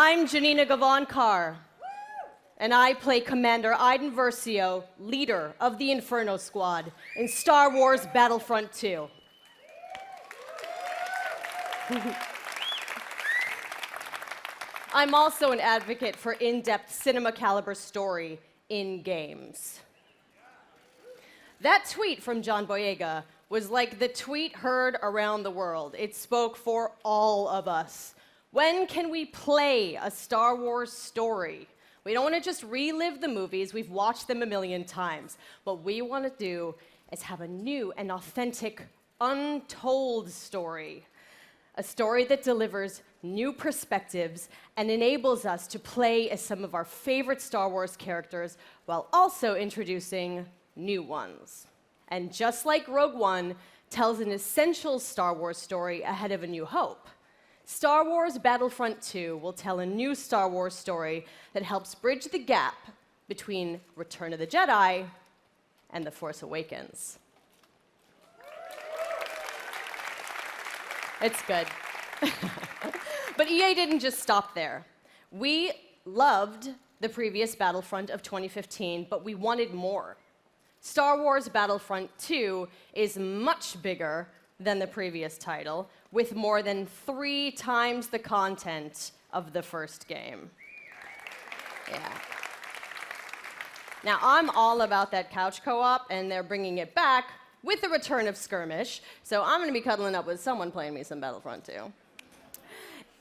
I'm Janina Gavankar, and I play Commander Iden Versio, leader of the Inferno Squad in Star Wars Battlefront II. I'm also an advocate for in-depth cinema-caliber story in games. That tweet from John Boyega was like the tweet heard around the world. It spoke for all of us. When can we play a Star Wars story? We don't want to just relive the movies. We've watched them a million times. What we want to do is have a new and authentic, untold story. A story that delivers new perspectives and enables us to play as some of our favorite Star Wars characters while also introducing new ones. And just like Rogue One tells an essential Star Wars story ahead of A New Hope, Star Wars Battlefront II will tell a new Star Wars story that helps bridge the gap between Return of the Jedi and The Force Awakens. It's good. But EA didn't just stop there. We loved the previous Battlefront of 2015, but we wanted more. Star Wars Battlefront II is much bigger than the previous title, with more than 3 times the content of the first game. Yeah. Now, I'm all about that couch co-op, and they're bringing it back with the return of skirmish, so I'm going to be cuddling up with someone playing me some Battlefront 2.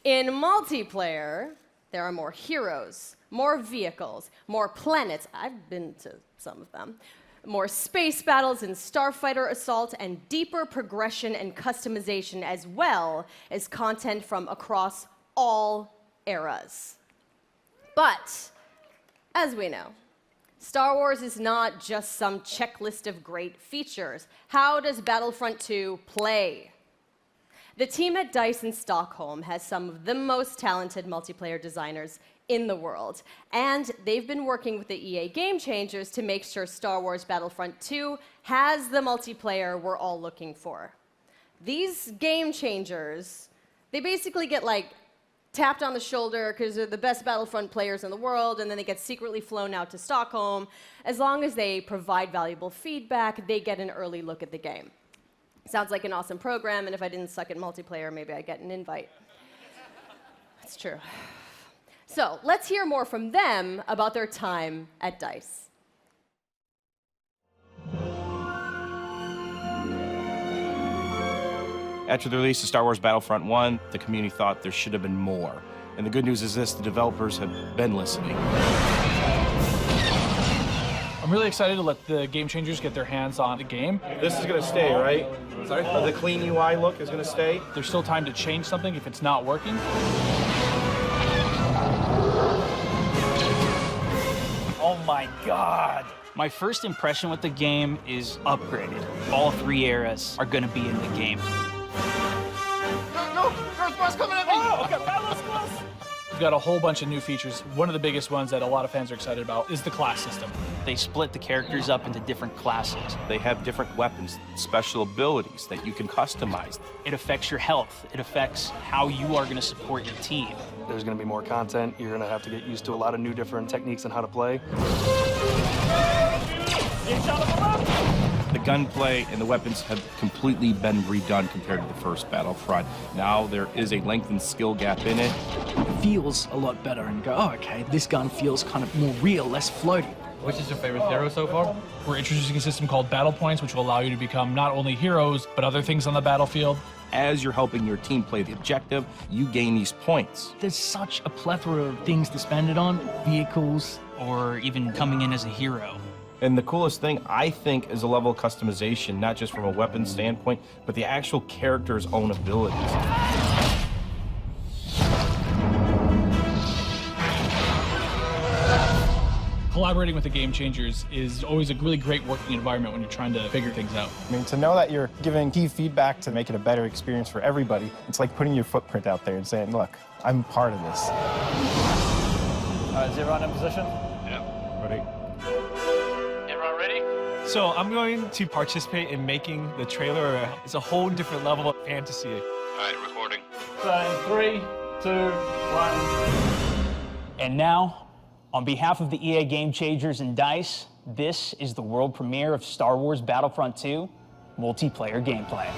In multiplayer, there are more heroes, more vehicles, more planets. I've been to some of them. More space battles and starfighter assault, and deeper progression and customization, as well as content from across all eras. But, as we know, Star Wars is not just some checklist of great features. How does Battlefront 2 play? The team at DICE in Stockholm has some of the most talented multiplayer designers in the world, and they've been working with the EA Game Changers to make sure Star Wars Battlefront 2 has the multiplayer we're all looking for. These Game Changers, they basically get tapped on the shoulder because they're the best Battlefront players in the world, and then they get secretly flown out to Stockholm. As long as they provide valuable feedback, they get an early look at the game. Sounds like an awesome program, and if I didn't suck at multiplayer, maybe I'd get an invite. That's true. So let's hear more from them about their time at DICE. After the release of Star Wars Battlefront 1, the community thought there should have been more. And the good news is this, the developers have been listening. I'm really excited to let the Game Changers get their hands on the game. This is going to stay, right? Sorry? The clean UI look is going to stay? There's still time to change something if it's not working. Oh my God. My first impression with the game is upgraded. All 3 eras are gonna be in the game. No! Earth Bus coming at me! Oh, okay, Battle Squad! We've got a whole bunch of new features. One of the biggest ones that a lot of fans are excited about is the class system. They split the characters up into different classes. They have different weapons, special abilities that you can customize. It affects your health. It affects how you are gonna support your team. There's going to be more content. You're going to have to get used to a lot of new different techniques on how to play. The gunplay and the weapons have completely been redone compared to the first Battlefront. Now there is a lengthened skill gap in it. It feels a lot better and go, oh, okay, this gun feels kind of more real, less floaty. Which is your favorite hero so far? We're introducing a system called Battle Points, which will allow you to become not only heroes, but other things on the battlefield. As you're helping your team play the objective, you gain these points. There's such a plethora of things to spend it on, vehicles. Or even coming in as a hero. And the coolest thing, I think, is the level of customization, not just from a weapon standpoint, but the actual character's own abilities. Collaborating with the Game Changers is always a really great working environment when you're trying to figure things out. I mean, to know that you're giving key feedback to make it a better experience for everybody, it's like putting your footprint out there and saying, look, I'm part of this. Is everyone in position? Yeah. Ready? Everyone ready? So I'm going to participate in making the trailer. It's a whole different level of fantasy. All right, recording. So in 3, 2, 1. And now, on behalf of the EA Game Changers and DICE, this is the world premiere of Star Wars Battlefront II multiplayer gameplay.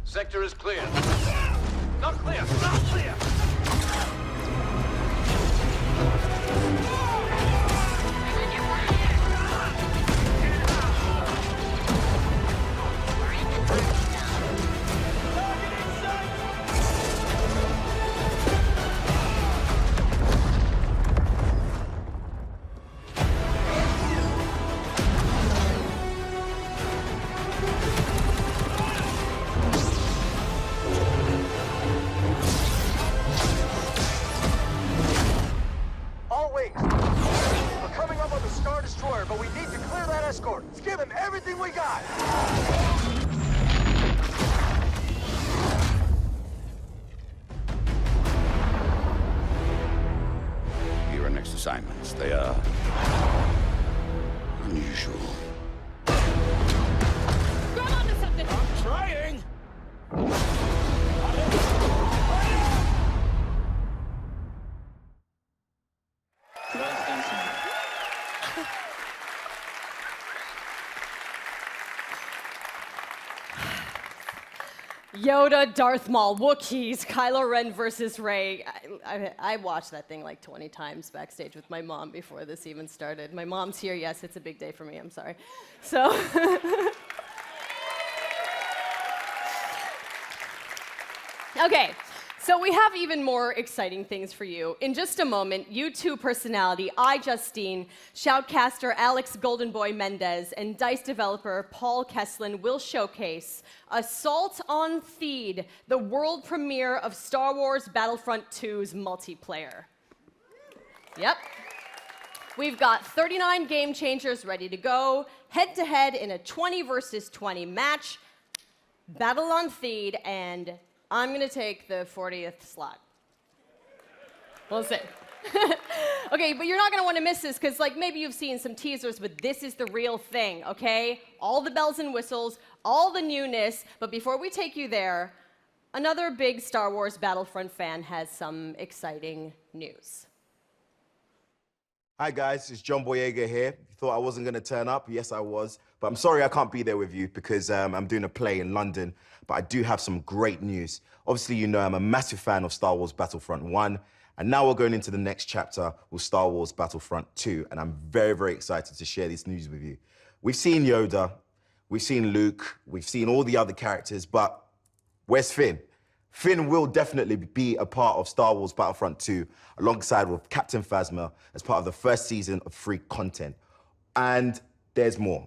Sector is clear. Not clear! Not clear! But we need to clear that escort. Let's give him everything we got. Your next assignments, they are unusual. Grab onto something. I'm trying. Yoda, Darth Maul, Wookiees, Kylo Ren versus Rey. I watched that thing like 20 times backstage with my mom before this even started. My mom's here, yes, it's a big day for me, I'm sorry. So, okay, so we have even more exciting things for you. In just a moment, YouTube personality iJustine, shoutcaster Alex Goldenboy Mendez, and DICE developer Paul Kesslin will showcase Assault on Theed, the world premiere of Star Wars Battlefront II's multiplayer. Yep. We've got 39 game changers ready to go, head-to-head in a 20 versus 20 match, Battle on Theed, and I'm going to take the 40th slot. We'll see. Okay, but you're not going to want to miss this because, like, maybe you've seen some teasers, but this is the real thing, okay? All the bells and whistles, all the newness. But before we take you there, another big Star Wars Battlefront fan has some exciting news. Hi guys, it's John Boyega here. You thought I wasn't going to turn up? Yes, I was. But I'm sorry I can't be there with you because I'm doing a play in London. But I do have some great news. Obviously, you know I'm a massive fan of Star Wars Battlefront 1. And now we're going into the next chapter with Star Wars Battlefront 2. And I'm very, very excited to share this news with you. We've seen Yoda, we've seen Luke, we've seen all the other characters, but where's Finn? Finn will definitely be a part of Star Wars Battlefront 2 alongside with Captain Phasma as part of the first season of free content. And there's more.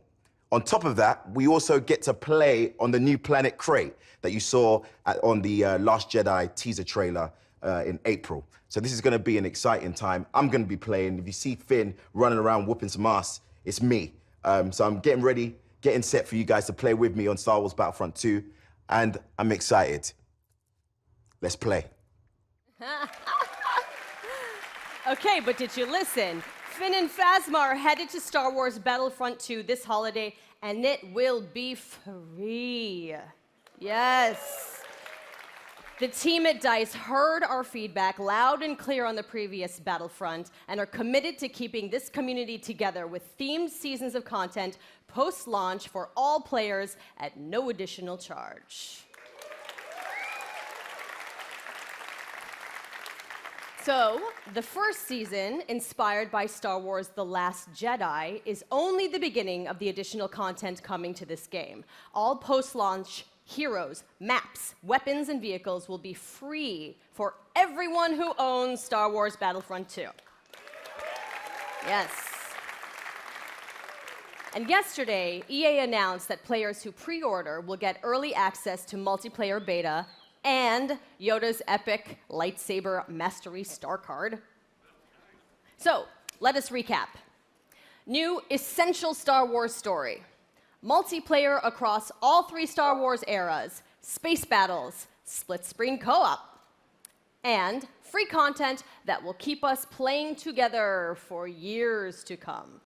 On top of that, we also get to play on the new planet Crate that you saw on the Last Jedi teaser trailer in April. So this is going to be an exciting time. I'm going to be playing. If you see Finn running around whooping some ass, it's me. So I'm getting ready, getting set for you guys to play with me on Star Wars Battlefront 2. And I'm excited. Let's play. Okay, but did you listen? Finn and Phasma are headed to Star Wars Battlefront 2 this holiday, and it will be free. Yes. The team at DICE heard our feedback loud and clear on the previous Battlefront and are committed to keeping this community together with themed seasons of content post-launch for all players at no additional charge. So, the first season, inspired by Star Wars The Last Jedi, is only the beginning of the additional content coming to this game. All post-launch heroes, maps, weapons, and vehicles will be free for everyone who owns Star Wars Battlefront 2. Yes. And yesterday, EA announced that players who pre-order will get early access to multiplayer beta and Yoda's epic lightsaber mastery star card. So, let us recap. New essential Star Wars story. Multiplayer across all 3 Star Wars eras, space battles, split-screen co-op, and free content that will keep us playing together for years to come.